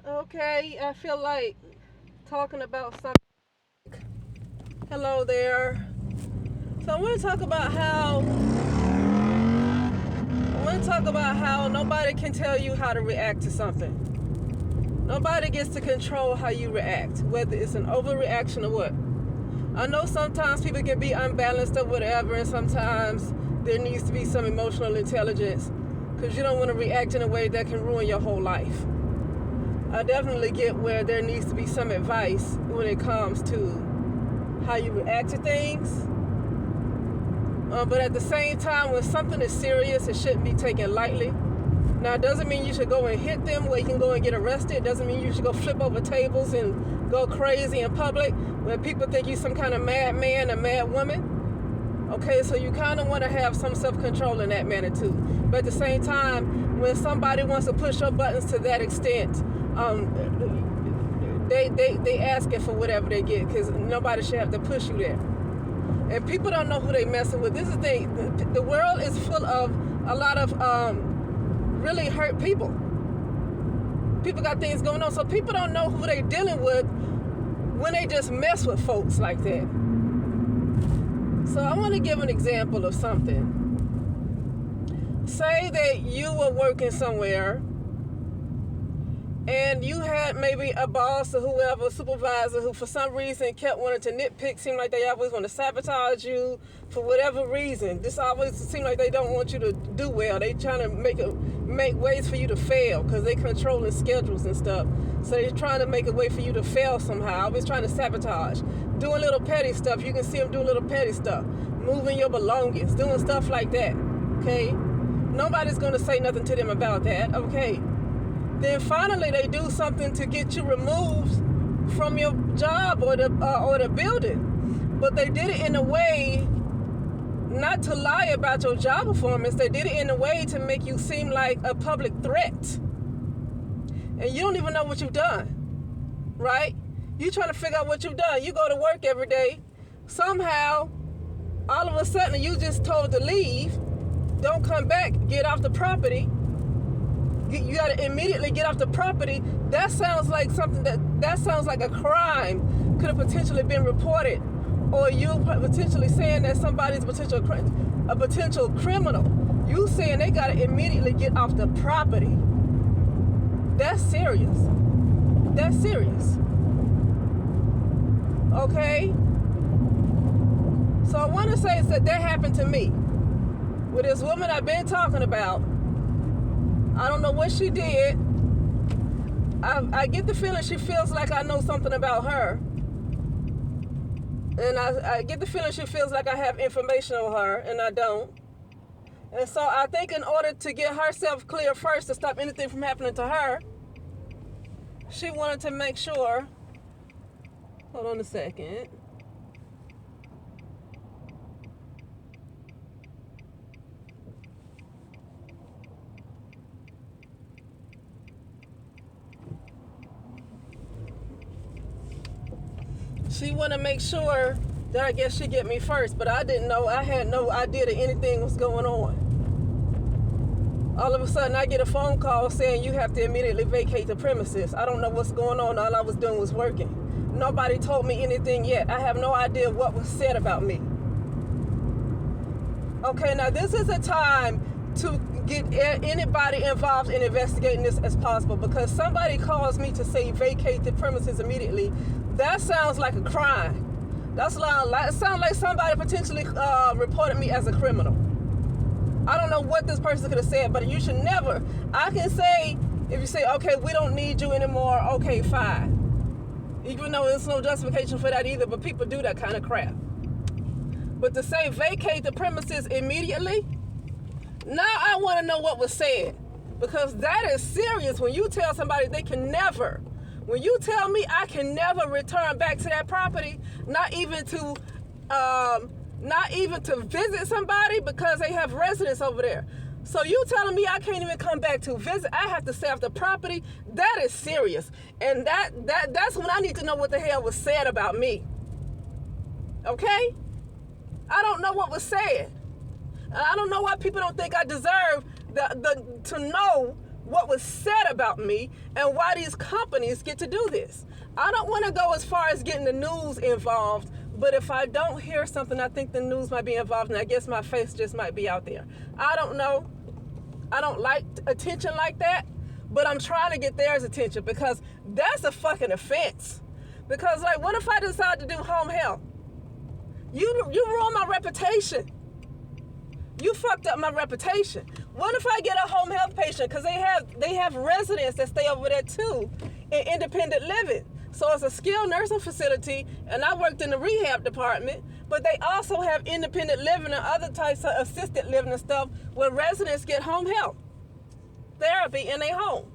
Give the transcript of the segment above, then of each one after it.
Okay, I feel like talking about something. Hello there. So I want to talk about how nobody can tell you how to react to something. Nobody gets to control how you react, whether it's an overreaction or what. I know sometimes people can be unbalanced or whatever, and sometimes there needs to be some emotional intelligence because you don't want to react in a way that can ruin your whole life. I definitely get where there needs to be some advice when it comes to how you react to things. But at the same time, when something is serious, it shouldn't be taken lightly. Now, it doesn't mean you should go and hit them where you can go and get arrested. It doesn't mean you should go flip over tables and go crazy in public where people think you're some kind of madman or mad woman. Okay, so you kind of want to have some self-control in that manner too. But at the same time, when somebody wants to push your buttons to that extent, they ask it for whatever they get because nobody should have to push you there. And people don't know who they messing with. This is the world is full of a lot of really hurt people. People got things going on, so people don't know who they dealing with when they just mess with folks like that. So I want to give an example of something. Say that you were working somewhere and you had maybe a boss or whoever, supervisor, who for some reason kept wanting to nitpick, seemed like they always want to sabotage you for whatever reason. This always seems like they don't want you to do well. They trying to make ways for you to fail because they controlling schedules and stuff. So they're trying to make a way for you to fail somehow. Always trying to sabotage. Doing little petty stuff. You can see them doing little petty stuff. Moving your belongings. Doing stuff like that. Okay? Nobody's going to say nothing to them about that. Okay? Then finally they do something to get you removed from your job or the building. But they did it in a way not to lie about your job performance. They did it in a way to make you seem like a public threat. And you don't even know what you've done, right? You trying to figure out what you've done. You go to work every day. Somehow, all of a sudden, you just told to leave. Don't come back. Get off the property. You got to immediately get off the property. That sounds like something that sounds like a crime could have potentially been reported, or you potentially saying that somebody's a potential criminal. You saying they got to immediately get off the property. That's serious. That's serious. Okay. So I want to say that happened to me with this woman I've been talking about. I don't know what she did. I get the feeling she feels like I know something about her. And I get the feeling she feels like I have information on her, and I don't. And so I think in order to get herself clear first to stop anything from happening to her, she wanted to make sure. Hold on a second. She want to make sure that I guess she get me first, but I didn't know. I had no idea that anything was going on. All of a sudden, I get a phone call saying you have to immediately vacate the premises. I don't know what's going on. All I was doing was working. Nobody told me anything yet. I have no idea what was said about me. Okay, now this is a time to get anybody involved in investigating this as possible, because somebody calls me to say vacate the premises immediately. That sounds like a crime. It sounds like somebody potentially reported me as a criminal. I don't know what this person could have said, but you should never. I can say, if you say, okay, we don't need you anymore, okay, fine. Even though there's no justification for that either, but people do that kind of crap. But to say vacate the premises immediately, now I want to know what was said, because that is serious. When you tell somebody they can never, when you tell me I can never return back to that property, not even to visit somebody because they have residence over there. So you telling me I can't even come back to visit? I have to stay off the property? That is serious. And that's when I need to know what the hell was said about me. Okay? I don't know what was said. I don't know why people don't think I deserve to know what was said about me and why these companies get to do this. I don't want to go as far as getting the news involved, but if I don't hear something, I think the news might be involved, and I guess my face just might be out there. I don't know. I don't like attention like that, but I'm trying to get theirs attention because that's a fucking offense. Because, like, what if I decide to do home health? You ruined my reputation. You fucked up my reputation. What if I get a home health patient? Because they have residents that stay over there too in independent living. So it's a skilled nursing facility, and I worked in the rehab department, but they also have independent living and other types of assisted living and stuff where residents get home health therapy in their home.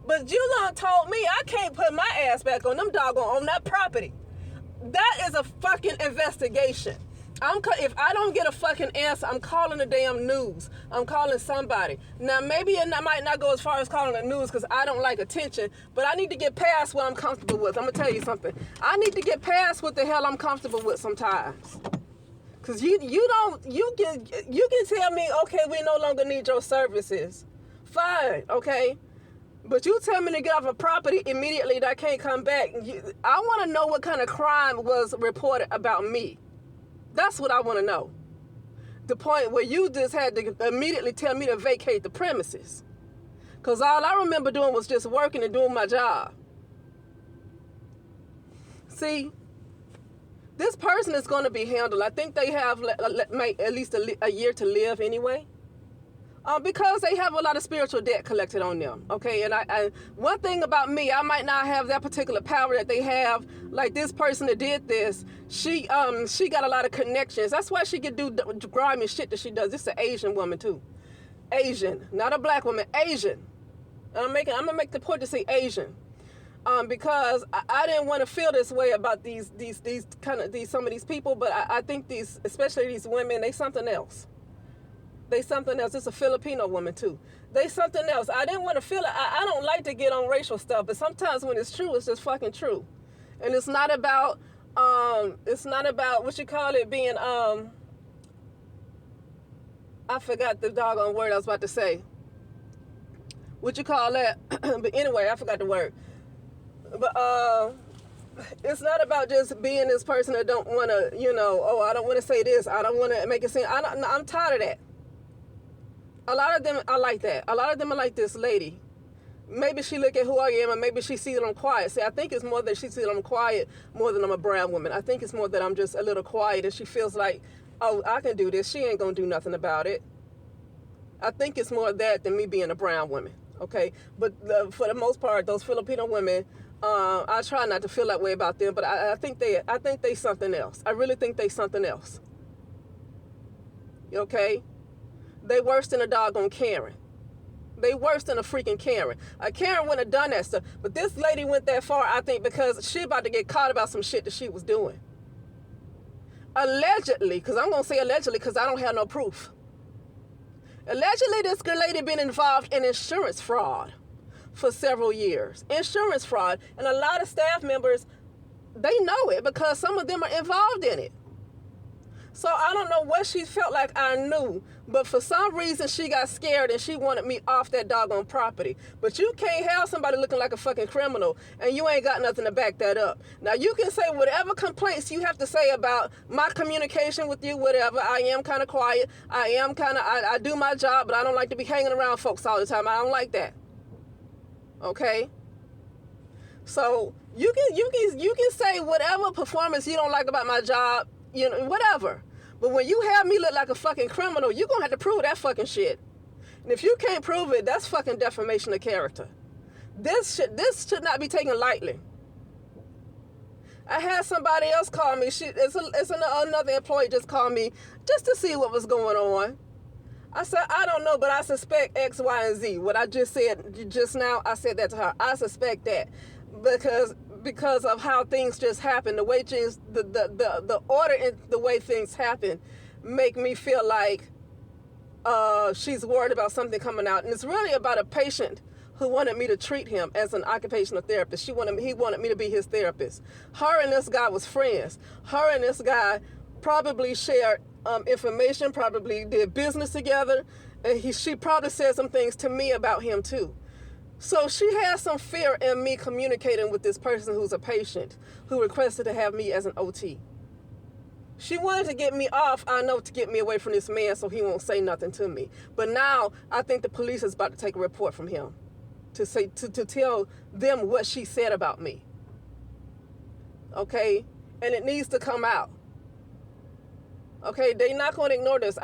But you done told me I can't put my ass back on them doggone on that property. That is a fucking investigation. If I don't get a fucking answer, I'm calling the damn news. I'm calling somebody. Now, maybe it might not go as far as calling the news because I don't like attention, but I need to get past what I'm comfortable with. I'm going to tell you something. I need to get past what the hell I'm comfortable with sometimes. Because you can tell me, okay, we no longer need your services. Fine, okay? But you tell me to get off a property immediately that I can't come back. I want to know what kind of crime was reported about me. That's what I want to know. The point where you just had to immediately tell me to vacate the premises. Because all I remember doing was just working and doing my job. See, this person is going to be handled. I think they have at least a year to live anyway. Because they have a lot of spiritual debt collected on them, okay? And I one thing about me, I might not have that particular power that they have. Like this person that did this, she got a lot of connections. That's why she can do grimy shit that she does. This is an Asian woman too, Asian, not a black woman, Asian. I'm gonna make the point to say Asian, because I didn't want to feel this way about some of these people, but I think especially these women, they something else. They something else. It's a Filipino woman too. They something else. I didn't want to feel it. I don't like to get on racial stuff, but sometimes when it's true, it's just fucking true. And it's not about what you call it being I forgot the doggone word I was about to say. What you call that? But anyway, I forgot the word. But it's not about just being this person that don't want to, I don't want to say this. I don't want to make it seem. I'm tired of that. A lot of them are like that. A lot of them are like this lady. Maybe she look at who I am and maybe she sees that I'm quiet. See, I think it's more that she sees that I'm quiet more than I'm a brown woman. I think it's more that I'm just a little quiet and she feels like, oh, I can do this. She ain't going to do nothing about it. I think it's more that than me being a brown woman, okay? But for the most part, those Filipino women, I try not to feel that way about them, but I think they something else. I really think they something else. Okay? They worse than a doggone Karen. They worse than a freaking Karen. A Karen wouldn't have done that stuff. But this lady went that far, I think, because she about to get caught about some shit that she was doing. Allegedly, because I'm going to say allegedly because I don't have no proof. Allegedly, this lady been involved in insurance fraud for several years. Insurance fraud. And a lot of staff members, they know it because some of them are involved in it. So I don't know what she felt like I knew, but for some reason she got scared and she wanted me off that doggone property. But you can't have somebody looking like a fucking criminal and you ain't got nothing to back that up. Now you can say whatever complaints you have to say about my communication with you, whatever. I am kind of quiet. I do my job, but I don't like to be hanging around folks all the time. I don't like that. Okay? So you can say whatever performance you don't like about my job, whatever. But when you have me look like a fucking criminal, you're going to have to prove that fucking shit. And if you can't prove it, that's fucking defamation of character. This should not be taken lightly. I had somebody else call me. Another employee just called me just to see what was going on. I said, I don't know, but I suspect X, Y, and Z. What I just said just now, I said that to her. I suspect that because of how things just happen, the way the order and the way things happen make me feel like she's worried about something coming out. And it's really about a patient who wanted me to treat him as an occupational therapist. He wanted me to be his therapist. Her and this guy was friends. Her and this guy probably shared information, probably did business together. And she probably said some things to me about him too. So she has some fear in me communicating with this person who's a patient who requested to have me as an OT. She wanted to get me off, I know, to get me away from this man so he won't say nothing to me. But now I think the police is about to take a report from him to tell them what she said about me. Okay? And it needs to come out. Okay? They're not going to ignore this.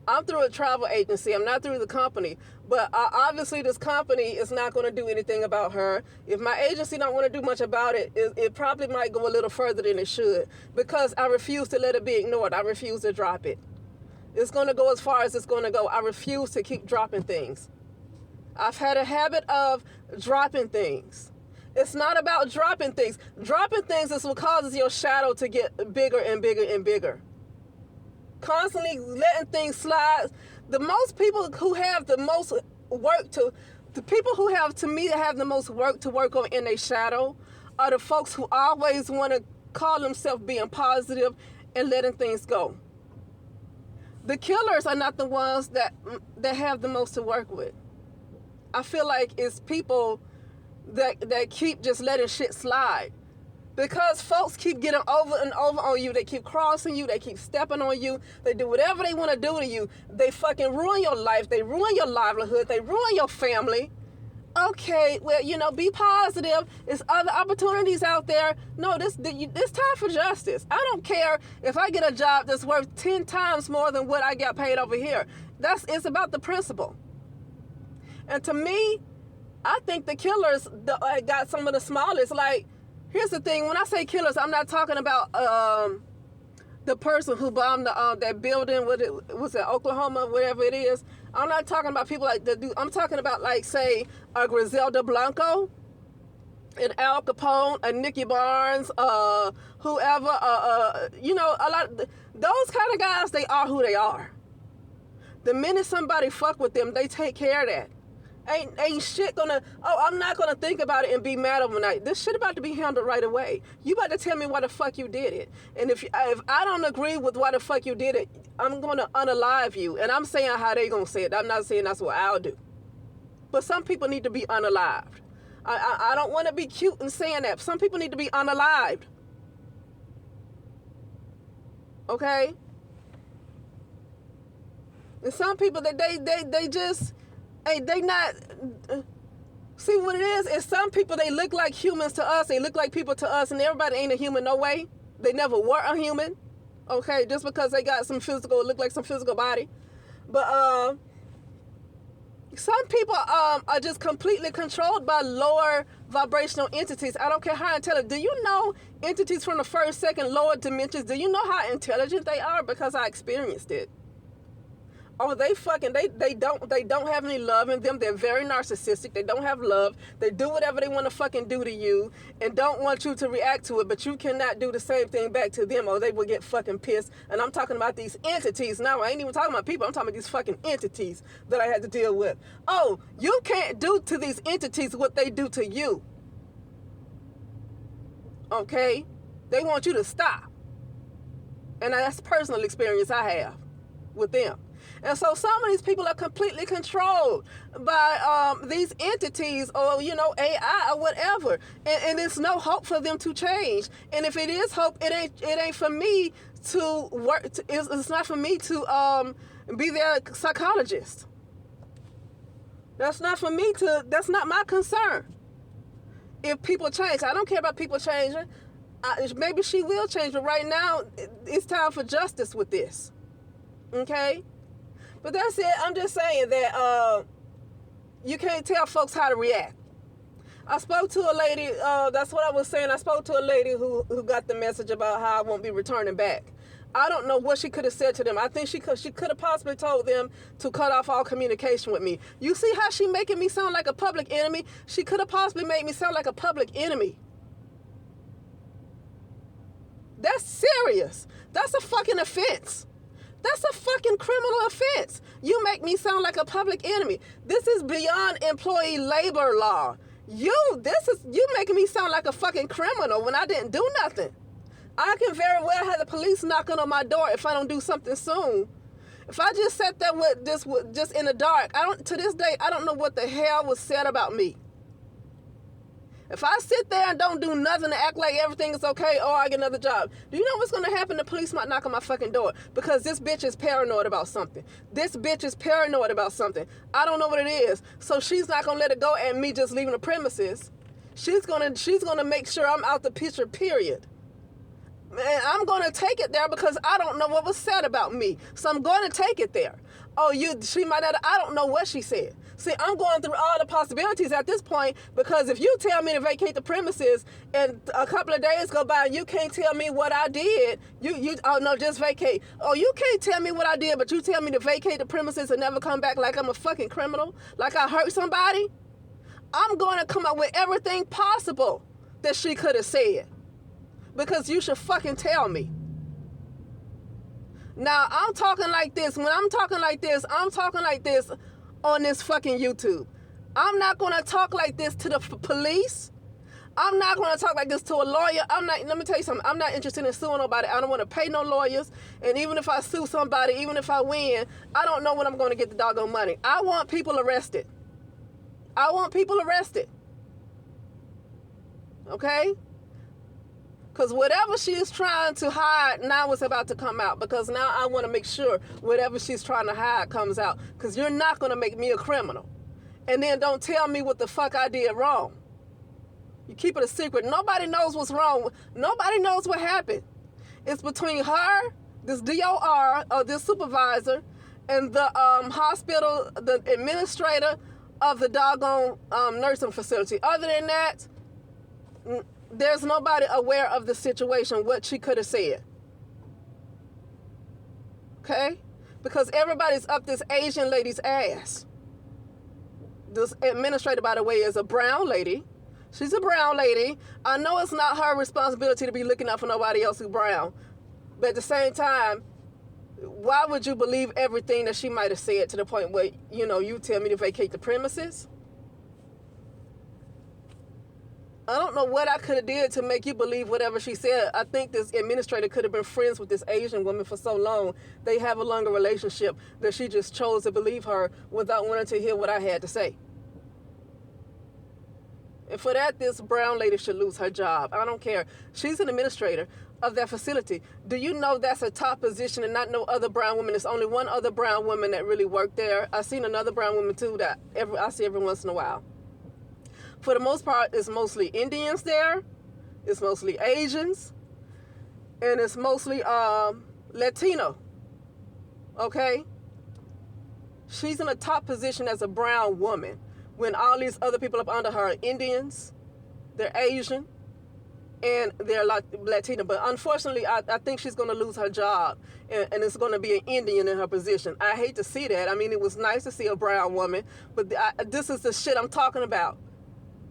I'm through a travel agency. I'm not through the company. But obviously this company is not going to do anything about her. If my agency don't want to do much about it, it probably might go a little further than it should, because I refuse to let it be ignored. I refuse to drop it. It's going to go as far as it's going to go. I refuse to keep dropping things. I've had a habit of dropping things. It's not about dropping things. Dropping things is what causes your shadow to get bigger and bigger and bigger. Constantly letting things slide. The most people who have the most work to, the people who have, to me, have the most work to work on in their shadow are the folks who always want to call themselves being positive and letting things go. The killers are not the ones that have the most to work with. I feel like it's people that keep just letting shit slide. Because folks keep getting over and over on you. They keep crossing you. They keep stepping on you. They do whatever they want to do to you. They fucking ruin your life. They ruin your livelihood. They ruin your family. Okay, well, be positive. There's other opportunities out there. No, this time for justice. I don't care if I get a job that's worth 10 times more than what I got paid over here. It's about the principle. And to me, I think the killers got some of the smallest. Like, here's the thing. When I say killers, I'm not talking about the person who bombed that building. Was it Oklahoma, whatever it is? I'm not talking about people like that. I'm talking about, like, say, a Griselda Blanco, an Al Capone, a Nicky Barnes, whoever. A lot of those kind of guys. They are who they are. The minute somebody fuck with them, they take care of that. Ain't shit gonna, I'm not gonna think about it and be mad overnight. This shit about to be handled right away. You about to tell me why the fuck you did it. And if I don't agree with why the fuck you did it, I'm gonna unalive you. And I'm saying how they gonna say it. I'm not saying that's what I'll do. But some people need to be unalived. I don't want to be cute in saying that. Some people need to be unalived. Okay? And some people that they just, they not, see what it is some people, they look like humans to us, they look like people to us, and everybody ain't a human, no way. They never were a human, okay, just because they got some physical, look like some physical body. But some people are just completely controlled by lower vibrational entities. I don't care how intelligent. Do you know entities from the first, second, lower dimensions? Do you know how intelligent they are? Because I experienced it. Oh, they don't have any love in them. They're very narcissistic. They don't have love. They do whatever they want to fucking do to you and don't want you to react to it, but you cannot do the same thing back to them or they will get fucking pissed. And I'm talking about these entities. Now, I ain't even talking about people. I'm talking about these fucking entities that I had to deal with. Oh, you can't do to these entities what they do to you. Okay? They want you to stop. And that's personal experience I have with them. And so some of these people are completely controlled by these entities or, AI or whatever. And there's no hope for them to change. And if it is hope, it ain't for me to work. It's not for me to be their psychologist. That's not for me that's not my concern. If people change, I don't care about people changing. Maybe she will change, but right now it's time for justice with this. Okay? But that's it. I'm just saying that you can't tell folks how to react. I spoke to a lady, that's what I was saying. I spoke to a lady who got the message about how I won't be returning back. I don't know what she could have said to them. I think she could have possibly told them to cut off all communication with me. You see how she making me sound like a public enemy? She could have possibly made me sound like a public enemy. That's serious. That's a fucking offense. That's a fucking criminal offense. You make me sound like a public enemy. This is beyond employee labor law. You making me sound like a fucking criminal when I didn't do nothing. I can very well have the police knocking on my door if I don't do something soon. If I just sat there with just in the dark, to this day, I don't know what the hell was said about me. If I sit there and don't do nothing to act like everything is okay, or I get another job, do you know what's going to happen? The police might knock on my fucking door because this bitch is paranoid about something. This bitch is paranoid about something. I don't know what it is. So she's not going to let it go at me just leaving the premises. She's gonna make sure I'm out the picture, period. And I'm going to take it there because I don't know what was said about me. So I'm going to take it there. Oh, she might not, I don't know what she said. See, I'm going through all the possibilities at this point because if you tell me to vacate the premises and a couple of days go by and you can't tell me what I did, oh no, just vacate. Oh, you can't tell me what I did, but you tell me to vacate the premises and never come back like I'm a fucking criminal, like I hurt somebody. I'm going to come up with everything possible that she could have said. Because you should fucking tell me. Now, I'm talking like this. When I'm talking like this, I'm talking like this on this fucking YouTube. I'm not going to talk like this to the police. I'm not going to talk like this to a lawyer. Let me tell you something. I'm not interested in suing nobody. I don't want to pay no lawyers. And even if I sue somebody, even if I win, I don't know when I'm going to get the doggone money. I want people arrested. I want people arrested. Okay? Because whatever she is trying to hide, now it's about to come out. Because now I want to make sure whatever she's trying to hide comes out. Because you're not going to make me a criminal. And then don't tell me what the fuck I did wrong. You keep it a secret. Nobody knows what's wrong. Nobody knows what happened. It's between her, this DOR, or this supervisor, and the hospital, the administrator of the doggone nursing facility. Other than that, there's nobody aware of the situation, what she could have said. Okay? Because everybody's up this Asian lady's ass. This administrator, by the way, is a brown lady. She's a brown lady. I know it's not her responsibility to be looking out for nobody else who's brown. But at the same time, why would you believe everything that she might have said to the point where, you tell me to vacate the premises? I don't know what I could have did to make you believe whatever she said. I think this administrator could have been friends with this Asian woman for so long. They have a longer relationship that she just chose to believe her without wanting to hear what I had to say. And for that, this brown lady should lose her job. I don't care. She's an administrator of that facility. Do you know that's a top position and not no other brown woman? There's only one other brown woman that really worked there. I've seen another brown woman too that I see every once in a while. For the most part, it's mostly Indians there. It's mostly Asians. And it's mostly Latino. Okay? She's in a top position as a brown woman when all these other people up under her are Indians, they're Asian, and they're Latino. But unfortunately, I think she's going to lose her job, and it's going to be an Indian in her position. I hate to see that. I mean, it was nice to see a brown woman, but this is the shit I'm talking about.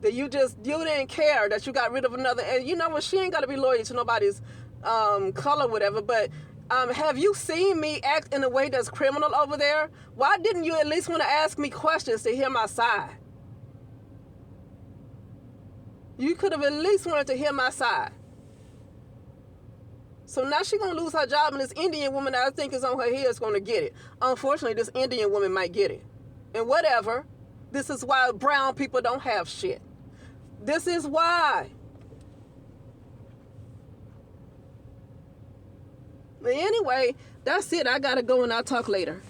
That you didn't care that you got rid of another, and you know what, she ain't got to be loyal to nobody's color, whatever, but have you seen me act in a way that's criminal over there? Why didn't you at least want to ask me questions to hear my side? You could have at least wanted to hear my side. So now she's going to lose her job, and this Indian woman that I think is on her head is going to get it. Unfortunately, this Indian woman might get it. And whatever, this is why brown people don't have shit. This is why. But anyway, that's it. I got to go and I'll talk later.